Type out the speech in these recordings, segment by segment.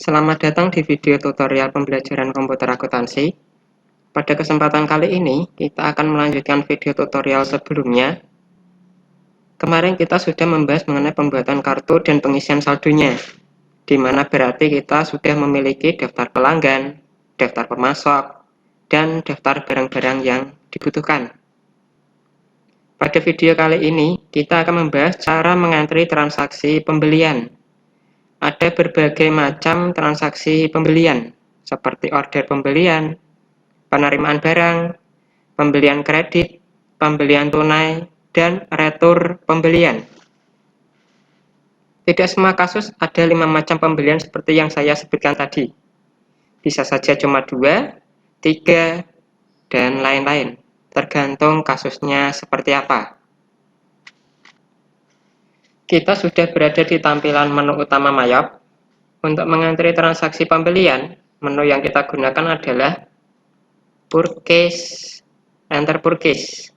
Selamat datang di video tutorial pembelajaran komputer akuntansi. Pada kesempatan kali ini, kita akan melanjutkan video tutorial sebelumnya. Kemarin kita sudah membahas mengenai pembuatan kartu dan pengisian saldonya, di mana berarti kita sudah memiliki daftar pelanggan, daftar pemasok, dan daftar barang-barang yang dibutuhkan. Pada video kali ini, kita akan membahas cara mengantri transaksi pembelian. Ada berbagai macam transaksi pembelian, seperti order pembelian, penerimaan barang, pembelian kredit, pembelian tunai, dan retur pembelian. Tidak semua kasus ada 5 macam pembelian seperti yang saya sebutkan tadi. Bisa saja cuma 2, 3, dan lain-lain, tergantung kasusnya seperti apa. Kita sudah berada di tampilan menu utama Mayop. Untuk mengantri transaksi pembelian, menu yang kita gunakan adalah Purchase, Enter Purchase.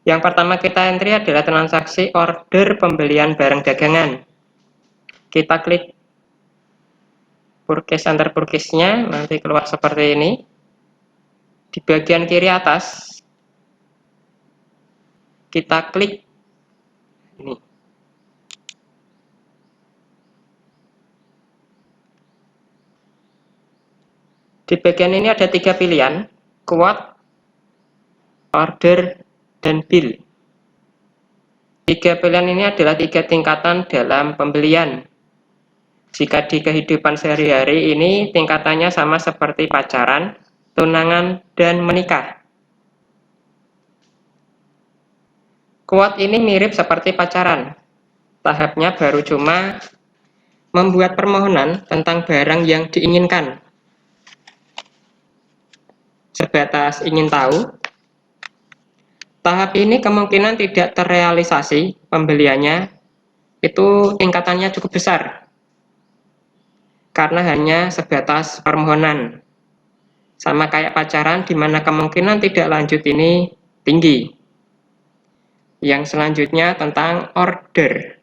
Yang pertama kita entry adalah transaksi order pembelian barang dagangan. Kita klik Purchase, Enter Purchase-nya, nanti keluar seperti ini. Di bagian kiri atas, kita klik ini. Di bagian ini ada 3 pilihan, quote, order, dan bill. 3 pilihan ini adalah 3 tingkatan dalam pembelian. Jika di kehidupan sehari-hari ini tingkatannya sama seperti pacaran, tunangan, dan menikah. Quote ini mirip seperti pacaran. Tahapnya baru cuma membuat permohonan tentang barang yang diinginkan. Sebatas ingin tahu. Tahap ini kemungkinan tidak terrealisasi pembeliannya, itu tingkatannya cukup besar. Karena hanya sebatas permohonan. Sama kayak pacaran, di mana kemungkinan tidak lanjut ini tinggi. Yang selanjutnya tentang order.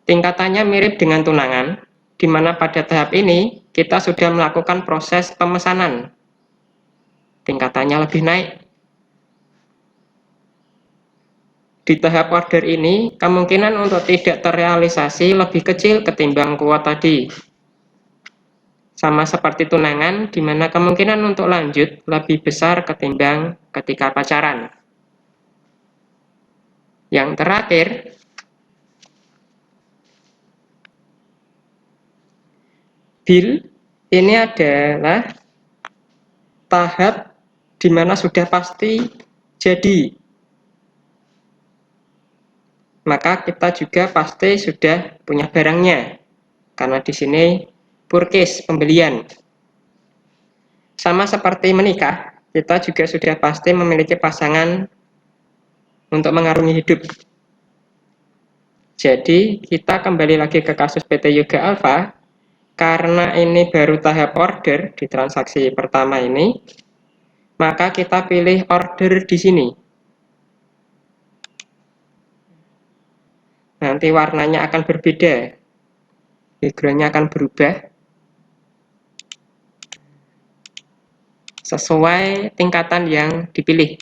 Tingkatannya mirip dengan tunangan, di mana pada tahap ini kita sudah melakukan proses pemesanan. Tingkatannya lebih naik. Di tahap order ini, kemungkinan untuk tidak terrealisasi lebih kecil ketimbang quote tadi. Sama seperti tunangan, di mana kemungkinan untuk lanjut lebih besar ketimbang ketika pacaran. Yang terakhir, bill ini adalah tahap di mana sudah pasti jadi. Maka kita juga pasti sudah punya barangnya. Karena di sini purchase, pembelian. Sama seperti menikah, kita juga sudah pasti memiliki pasangan untuk mengarungi hidup. Jadi kita kembali lagi ke kasus PT Yoga Alpha. Karena ini baru tahap order di transaksi pertama ini, maka kita pilih order di sini. Nanti warnanya akan berbeda, backgroundnya akan berubah sesuai tingkatan yang dipilih.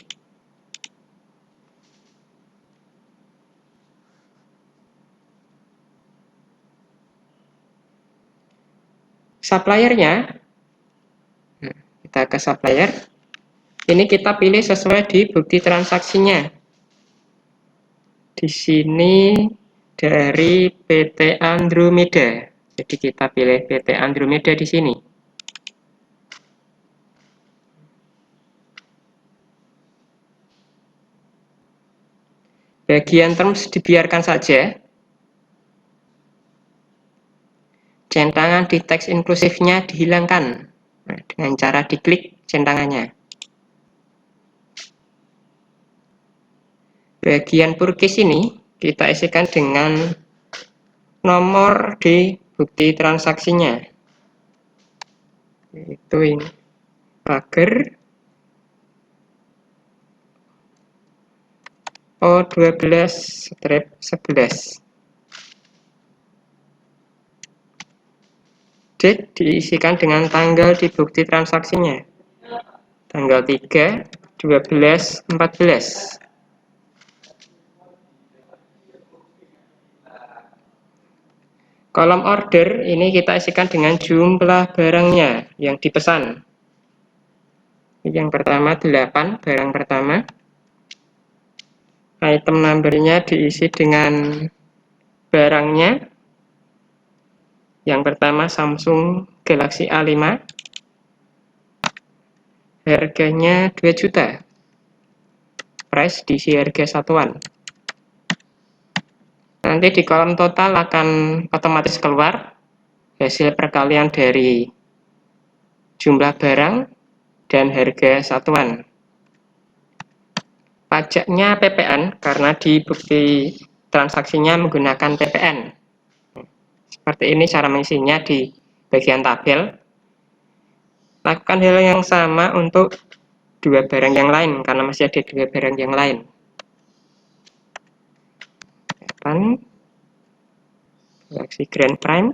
Suppliernya, kita ke supplier. Ini kita pilih sesuai di bukti transaksinya. Di sini dari PT Andromeda. Jadi kita pilih PT Andromeda di sini. Bagian terms dibiarkan saja. Centangan di teks inklusifnya dihilangkan dengan cara diklik centangannya. Bagian purchase ini kita isikan dengan nomor di bukti transaksinya. Yaitu ini. Pagar O12-11. Date diisikan dengan tanggal di bukti transaksinya. Tanggal 3, 12, 14. Kolom order ini kita isikan dengan jumlah barangnya yang dipesan. Yang pertama 8, barang pertama. Item numbernya diisi dengan barangnya. Yang pertama Samsung Galaxy A5. Harganya 2 juta. Price diisi harga satuan. Nanti di kolom total akan otomatis keluar hasil perkalian dari jumlah barang dan harga satuan. Pajaknya PPN karena di bukti transaksinya menggunakan PPN. Seperti ini cara mengisinya di bagian tabel. Lakukan hal yang sama untuk dua barang yang lain karena masih ada dua barang yang lain. Galaxy Grand Prime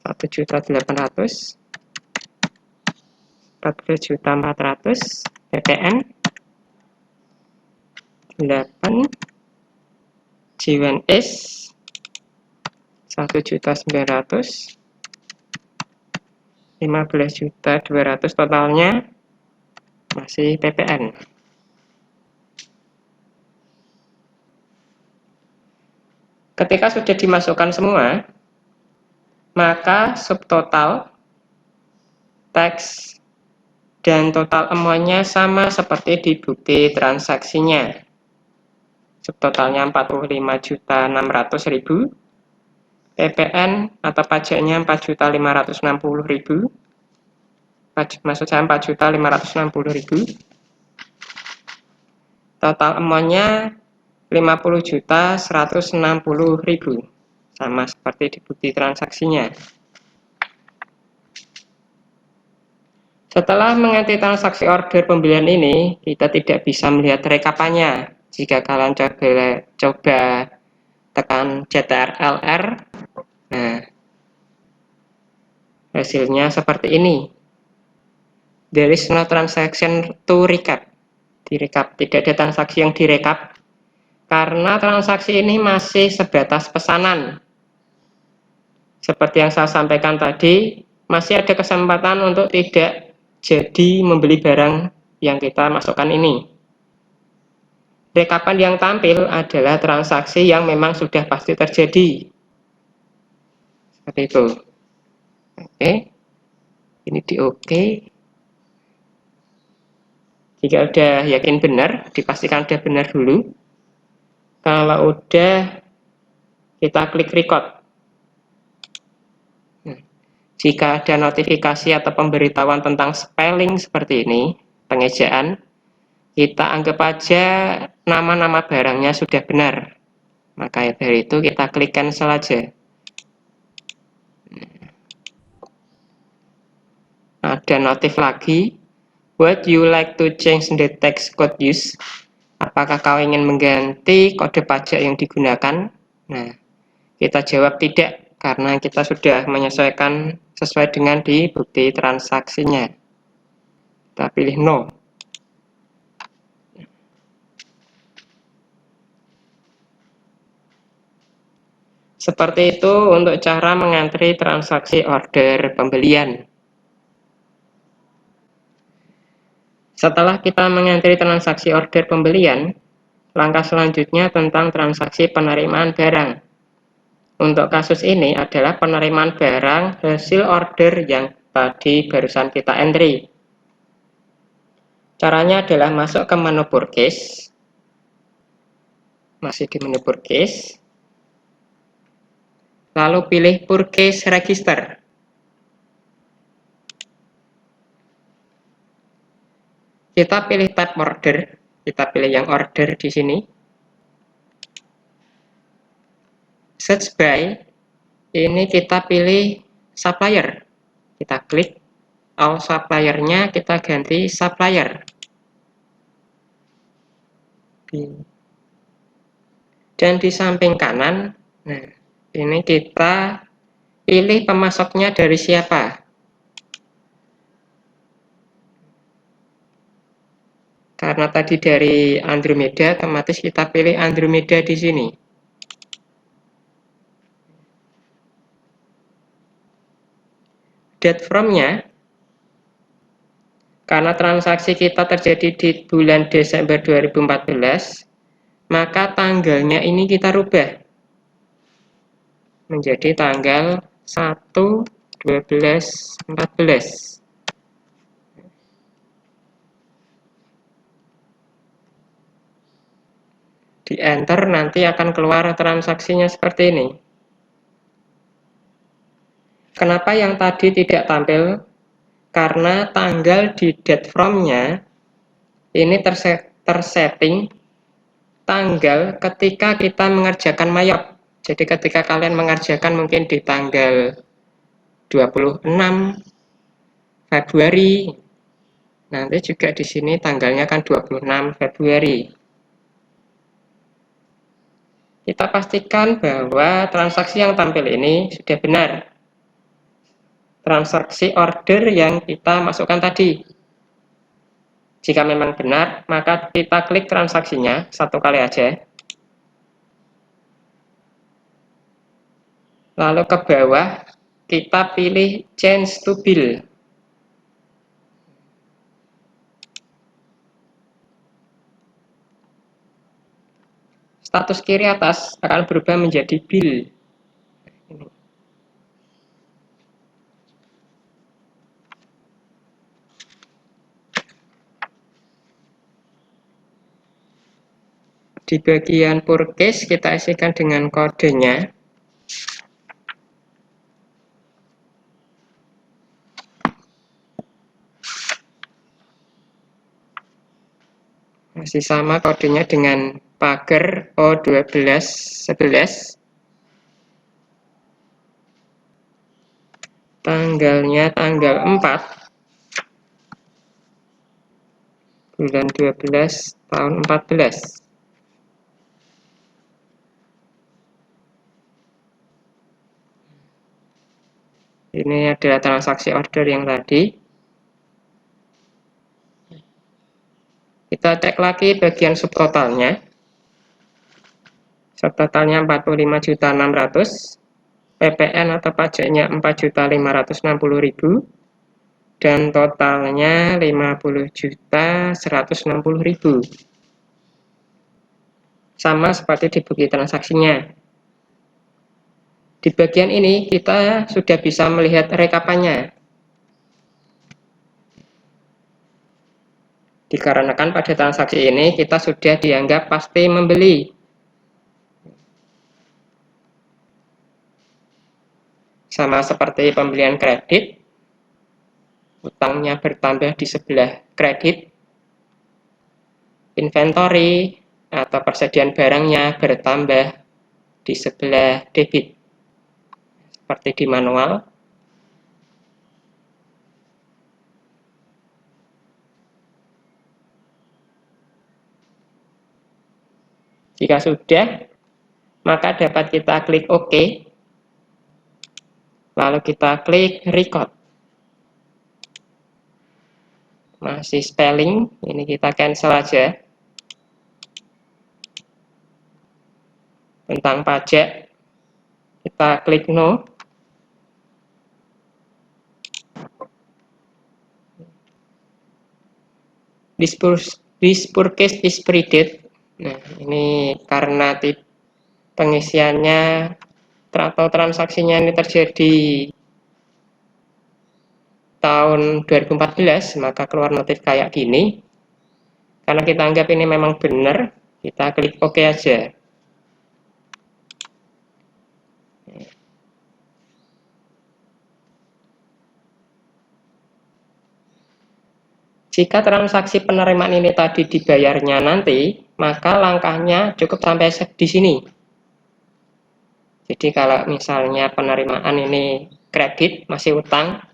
1.800.000, 14.400.000 PPN, 8 G1S 1.900.000, 15.200.000, totalnya masih PPN. Ketika sudah dimasukkan semua, maka subtotal, teks, dan total amount-nya sama seperti di bukti transaksinya. Subtotalnya 45.600.000, PPN atau pajaknya 4.560.000, maksud saya 4.560.000. Total amount-nya 50.160.000, sama seperti di bukti transaksinya. Setelah mengetik transaksi order pembelian ini, kita tidak bisa melihat rekapannya. Jika kalian coba tekan CTRL-R, nah hasilnya seperti ini. There is no transaction to recap. Direkap, tidak ada transaksi yang direkap karena transaksi ini masih sebatas pesanan. Seperti yang saya sampaikan tadi, masih ada kesempatan untuk tidak jadi membeli barang yang kita masukkan ini. Rekapan yang tampil adalah transaksi yang memang sudah pasti terjadi. Seperti itu. Oke. Ini di oke. Jika udah yakin benar, dipastikan udah benar dulu. Kalau udah, kita klik record. Jika ada notifikasi atau pemberitahuan tentang spelling seperti ini, pengejaan, kita anggap aja nama-nama barangnya sudah benar. Maka dari itu kita klik cancel aja. Ada notif lagi. Would you like to change the text code use? Apakah kau ingin mengganti kode pajak yang digunakan? Nah, kita jawab tidak, karena kita sudah menyesuaikan sesuai dengan di bukti transaksinya. Kita pilih no. Seperti itu untuk cara mengantri transaksi order pembelian. Setelah kita mengantri transaksi order pembelian, langkah selanjutnya tentang transaksi penerimaan barang. Untuk kasus ini adalah penerimaan barang hasil order yang tadi barusan kita entry. Caranya adalah masuk ke menu purchase. Masih di menu purchase. Lalu pilih purchase register. Kita pilih type order. Kita pilih yang order di sini. Search by, ini kita pilih supplier. Kita klik all suppliernya, kita ganti supplier. Dan di samping kanan, nah ini kita pilih pemasoknya dari siapa. Karena tadi dari Andromeda, otomatis kita pilih Andromeda di sini. Date from-nya, karena transaksi kita terjadi di bulan Desember 2014, maka tanggalnya ini kita rubah menjadi tanggal 1/12/14. Di enter nanti akan keluar transaksinya seperti ini. Kenapa yang tadi tidak tampil? Karena tanggal di date from-nya ini tersetting tanggal ketika kita mengerjakan mayop. Jadi ketika kalian mengerjakan mungkin di tanggal 26 Februari, nanti juga di sini tanggalnya kan 26 Februari. Kita pastikan bahwa transaksi yang tampil ini sudah benar. Transaksi order yang kita masukkan tadi. Jika memang benar, maka kita klik transaksinya satu kali aja. Lalu ke bawah, kita pilih change to bill. Status kiri atas akan berubah menjadi bill. Di bagian purchase kita isikan dengan kodenya. Masih sama kodenya dengan pagar O1211. Tanggalnya tanggal 4 bulan 12 tahun 14. Ini adalah transaksi order yang tadi. Kita cek lagi bagian subtotalnya. Subtotalnya 45.600. PPN atau pajaknya 4.560.000. Dan totalnya 50.160.000. Sama seperti di buku transaksinya. Di bagian ini kita sudah bisa melihat rekapannya. Dikarenakan pada transaksi ini kita sudah dianggap pasti membeli. Sama seperti pembelian kredit, utangnya bertambah di sebelah kredit, inventory atau persediaan barangnya bertambah di sebelah debit. Seperti di manual. Jika sudah, maka dapat kita klik OK. Lalu kita klik record. Masih spelling, ini kita cancel aja. Tentang pajak, kita klik no. This purchase is pre-date. Nah, ini karena pengisiannya atau transaksinya ini terjadi tahun 2014, maka keluar notif kayak gini. Karena kita anggap ini memang benar, kita klik OK aja. Jika transaksi penerimaan ini tadi dibayarnya nanti, maka langkahnya cukup sampai di sini. Jadi kalau misalnya penerimaan ini kredit, masih utang,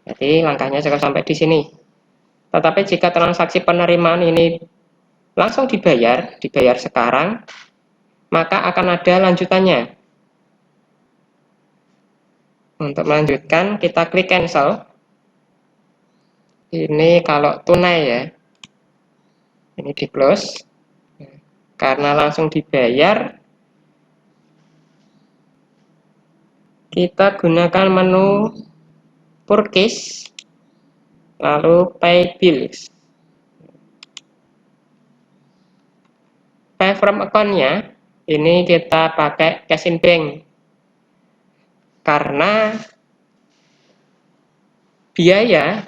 jadi langkahnya cukup sampai di sini. Tetapi jika transaksi penerimaan ini langsung dibayar sekarang, maka akan ada lanjutannya. Untuk melanjutkan, kita klik cancel. Ini kalau tunai ya, ini di close. Karena langsung dibayar, kita gunakan menu purchase, lalu pay bills. Pay from account-nya, ini kita pakai cash in bank. Karena biaya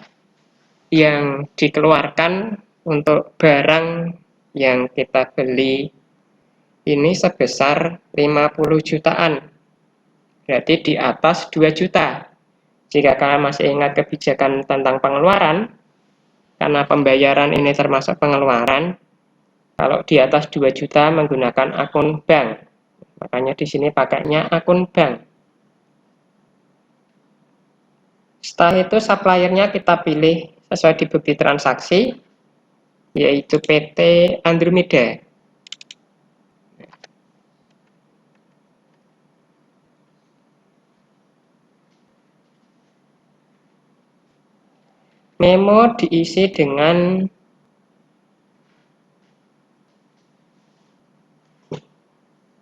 yang dikeluarkan untuk barang yang kita beli ini sebesar 50 jutaan. Berarti di atas 2 juta. Jika kalian masih ingat kebijakan tentang pengeluaran, karena pembayaran ini termasuk pengeluaran, kalau di atas 2 juta menggunakan akun bank. Makanya di sini pakainya akun bank. Setelah itu suppliernya kita pilih sesuai di bukti transaksi, yaitu PT Andromeda. Memo diisi dengan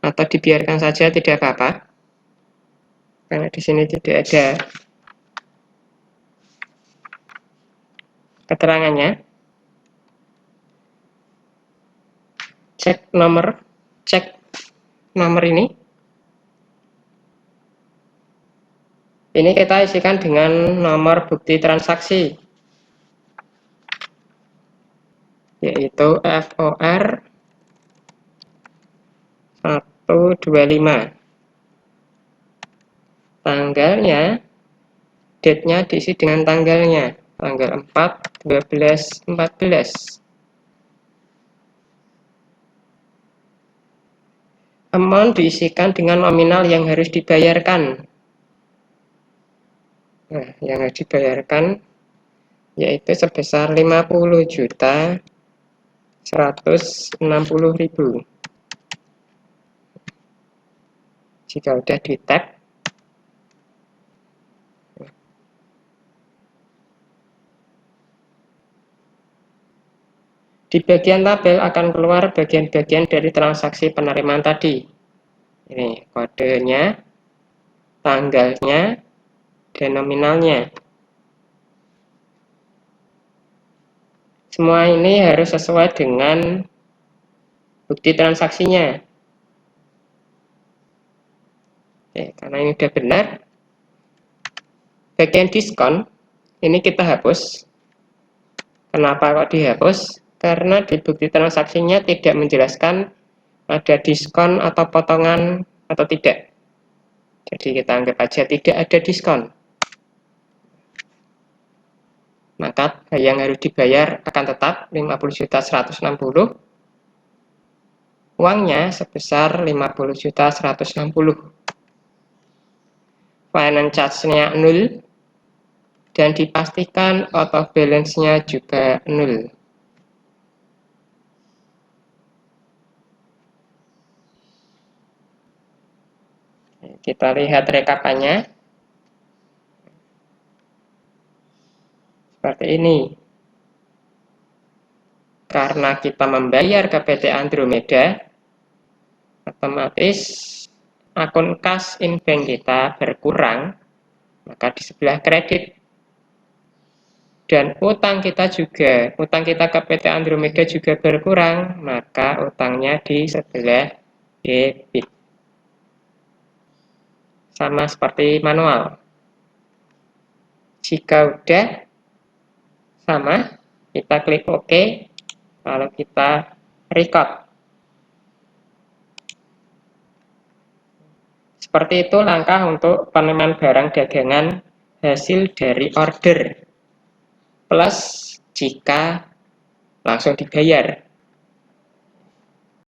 atau dibiarkan saja tidak apa-apa, karena di sini tidak ada keterangannya. Cek nomor ini. Ini kita isikan dengan nomor bukti transaksi, yaitu FOR 125. Tanggalnya, date-nya diisi dengan tanggalnya, tanggal 4/12/14. Amount diisikan dengan nominal yang harus dibayarkan. Nah, yang harus dibayarkan yaitu sebesar 50.160.000. Jika sudah di-tag, di bagian tabel akan keluar bagian-bagian dari transaksi penerimaan tadi. Ini kodenya, tanggalnya, dan nominalnya. Semua ini harus sesuai dengan bukti transaksinya. Oke, karena ini sudah benar, bagian diskon ini kita hapus. Kenapa kok dihapus? Karena di bukti transaksinya tidak menjelaskan ada diskon atau potongan atau tidak. Jadi kita anggap aja tidak ada diskon. Maka yang harus dibayar akan tetap 50.160.000. Uangnya sebesar 50.160.000. Finance charge-nya 0 dan dipastikan auto balance-nya juga 0. Kita lihat rekapannya. Seperti ini. Karena kita membayar ke PT Andromeda, otomatis akun cash in bank kita berkurang, maka di sebelah kredit. Dan utang kita ke PT Andromeda juga berkurang, maka utangnya di sebelah debit. Sama seperti manual. Jika udah sama, kita klik OK, lalu kita record. Seperti itu langkah untuk penerimaan barang dagangan hasil dari order, plus jika langsung dibayar.